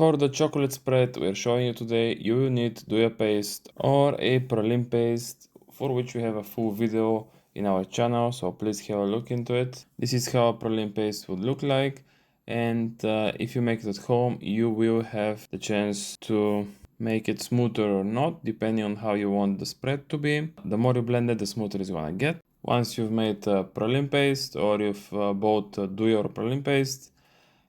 For the chocolate spread we're showing you today, you will need Duja paste or a praline paste, for which we have a full video in our channel, so please have a look into it. This is how a praline paste would look like, and if you make it at home, you will have the chance to make it smoother or not, depending on how you want the spread to be. The more you blend it, the smoother it's gonna get. Once you've made a praline paste, or you've bought Duja or praline paste,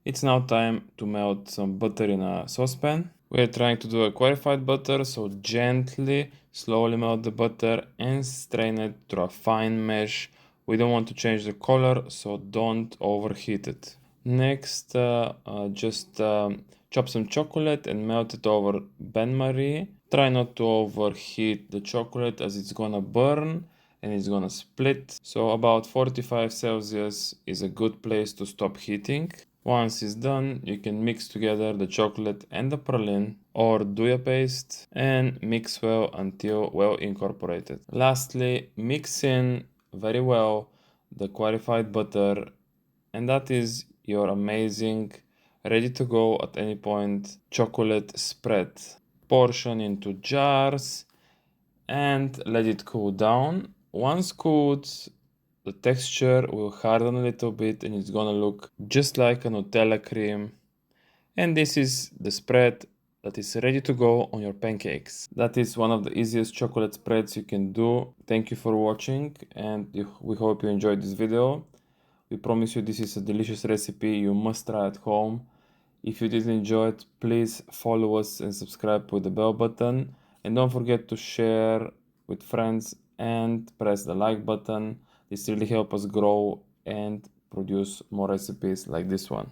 it's now time to melt some butter in a saucepan. We are trying to do a clarified butter, so gently, slowly melt the butter and strain it through a fine mesh. We don't want to change the color, so don't overheat it. Next, just chop some chocolate and melt it over bain-marie. Try not to overheat the chocolate, as it's gonna burn and it's gonna split. So about 45 Celsius is a good place to stop heating. Once it's done, you can mix together the chocolate and the praline or Duja paste and mix well until well incorporated. Lastly, mix in very well the clarified butter, and that is your amazing, ready to go at any point chocolate spread. Portion into jars and let it cool down. Once cooled, the texture will harden a little bit and it's gonna look just like a Nutella cream. And this is the spread that is ready to go on your pancakes. That is one of the easiest chocolate spreads you can do. Thank you for watching, and we hope you enjoyed this video. We promise you this is a delicious recipe you must try at home. If you did enjoy it, please follow us and subscribe with the bell button. And don't forget to share with friends and press the like button. This really helps us grow and produce more recipes like this one.